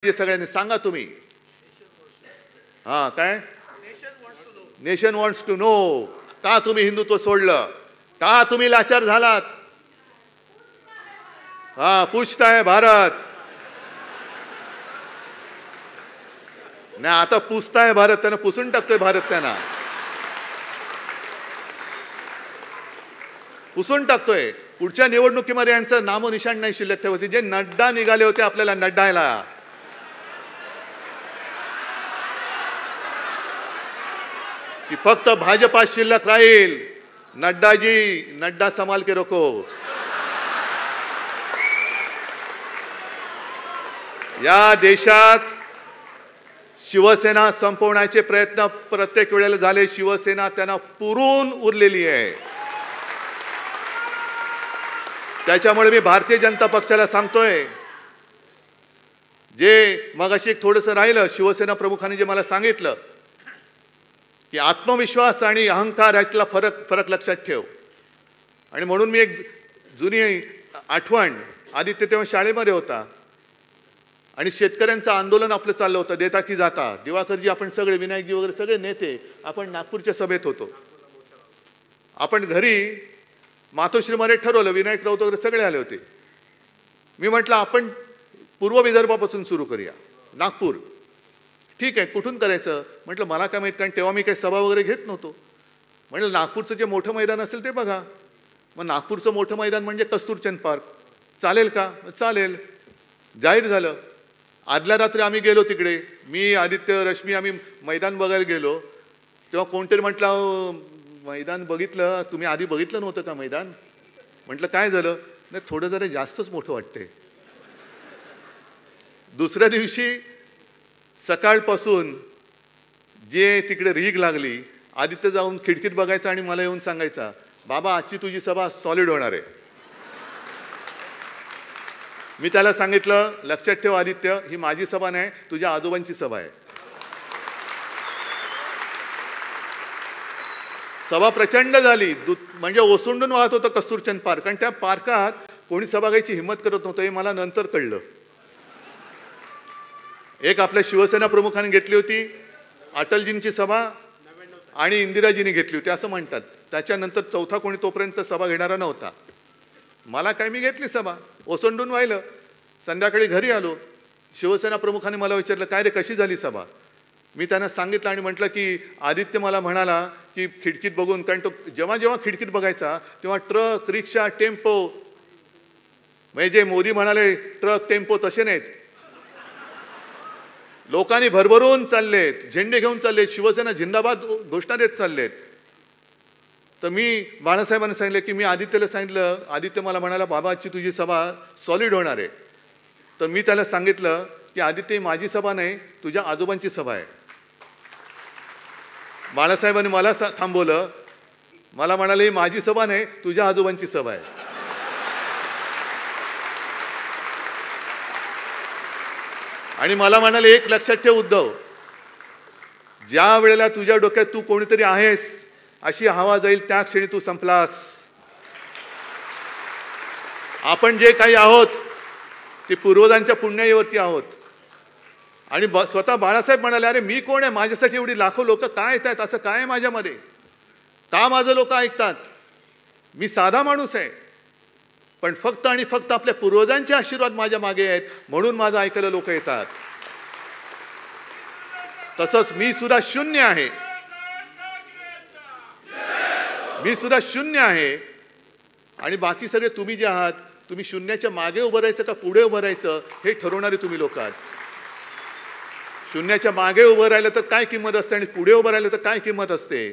सगळ्यांनी सांगा तुम्ही. काय नेशन वॉन्ट्स टू नो. का तुम्ही हिंदुत्व सोडलं? का तुम्ही लाचार झालात? पूछता है भारत. नाही, आता पुसता है भारत. त्यांना पुसून टाकतोय भारत. त्यांना पुसून टाकतोय. पुढच्या निवडणुकीमध्ये यांचं नामोनिशाण नाही शिल्लक ठेवायचे. जे नड्डा निघाले होते आपल्याला नड्डायला, की फक्त भाजपा शिल्लक राहील. नड्डाजी, नड्डा संभाल के रखो. या देशात शिवसेना संपवण्याचे प्रयत्न प्रत्येक वेळेला झाले. शिवसेना त्यांना पुरून उरलेली आहे. त्याच्यामुळे मी भारतीय जनता पक्षाला सांगतोय, जे मगाशी थोडंसं राहिलं, शिवसेना प्रमुखांनी जे मला सांगितलं की आत्मविश्वास आणि अहंकार यातला फरक लक्षात ठेव. आणि म्हणून मी एक जुनी आठवण, आदित्य तेव्हा शाळेमध्ये होता आणि शेतकऱ्यांचं आंदोलन आपलं चाललं होतं, देता की जाता. दिवाकरजी, आपण सगळे, विनायकजी वगैरे सगळे नेते आपण नागपूरच्या सभेत होतो. आपण घरी मातोश्रीमध्ये ठरवलं, विनायक राऊत वगैरे सगळे आले होते. मी म्हटलं आपण पूर्व विदर्भापासून सुरू करूया. नागपूर, ठीक आहे, कुठून करायचं? म्हटलं मला काय माहित, कारण तेव्हा मी काही सभा वगैरे घेत नव्हतो. म्हटलं नागपूरचं जे मोठं मैदान असेल ते बघा. मग नागपूरचं मोठं मैदान म्हणजे कस्तुरचंद पार्क. चालेल का? चालेल. जाहीर झालं. आदल्या रात्री आम्ही गेलो तिकडे, मी, आदित्य, रश्मी, आम्ही मैदान बघायला गेलो. तेव्हा कोणतरी म्हटलं, मैदान बघितलं तुम्ही? आधी बघितलं नव्हतं का मैदान? म्हटलं काय झालं? नाही, थोडं जरा जास्तच मोठं वाटतंय. दुसऱ्या दिवशी सकाळपासून जे तिकडे रीग लागली, आदित्य जाऊन खिडकीत बघायचा आणि मला येऊन सांगायचा, बाबा आजची तुझी सभा सॉलिड होणार आहे. मी त्याला सांगितलं, लक्षात ठेव आदित्य, ही माझी सभा नाही, तुझ्या आजोबांची सभा आहे. सभा प्रचंड झाली. म्हणजे ओसंडून वाहत होतं कस्तुरचंद पार्क. आणि त्या पार्कात कोणी सभा घ्यायची हिंमत करत नव्हतं, हे मला नंतर कळलं. एक आपल्या शिवसेना प्रमुखांनी घेतली होती, अटलजींची सभा, आणि इंदिराजींनी घेतली होती असं म्हणतात. त्याच्यानंतर चौथा कोणी तोपर्यंत सभा घेणारा नव्हता. मला काय, मी घेतली सभा, ओसंडून व्हायलं. संध्याकाळी घरी आलो, शिवसेना प्रमुखांनी मला विचारलं, काय रे, कशी झाली सभा? मी त्यांना सांगितलं आणि म्हटलं की आदित्य मला म्हणाला की खिडकीत बघून, कारण तो जेव्हा जेव्हा खिडकीत बघायचा तेव्हा ट्रक, रिक्षा, टेम्पो, म्हणजे जे मोदी म्हणाले ट्रक टेम्पो तसे नाहीत, लोकांनी भरभरून चाललेत, झेंडे घेऊन चाललेत, शिवसेना जिंदाबाद घोषणा देत चाललेत. तर मी बाळासाहेबांना सांगितलं की मी आदित्यला सांगितलं, आदित्य मला म्हणाला, बाबाची तुझी सभा सॉलिड होणार आहे. तर मी त्याला सांगितलं की आदित्य, माझी सभा नाही, तुझ्या आजोबांची सभा आहे. बाळासाहेबांनी मला थांबवलं, मला म्हणाले, ही माझी सभा नाही, तुझ्या आजोबांची सभा आहे. आणि मला म्हणाले, एक लक्षात ठेव उद्धव, ज्या वेळेला तुझ्या डोक्यात तू कोणीतरी आहेस अशी हवा जाईल, त्या क्षणी तू संपलास. आपण जे काही आहोत ते पूर्वजांच्या पुण्याईवरती आहोत. आणि स्वतः बाळासाहेब म्हणाले, अरे मी कोण आहे, माझ्यासाठी एवढी लाखो लोक काय येतात, असं काय आहे माझ्यामध्ये, का माझं लोक ऐकतात? मी साधा माणूस आहे, पण फक्त आणि फक्त आपल्या पूर्वजांचे आशीर्वाद माझ्या मागे आहेत, म्हणून माझं ऐकायला लोक येतात. तसंच मी सुद्धा शून्य आहे. मी सुद्धा शून्य आहे. आणि बाकी सगळे तुम्ही जे आहात, तुम्ही शून्याच्या मागे उभं राहायचं का पुढे उभं राहायचं हे ठरवणारे तुम्ही लोक आहात. शून्याच्या मागे उभं राहिलं तर काय किंमत असते आणि पुढे उभं राहिलं तर काय किंमत असते.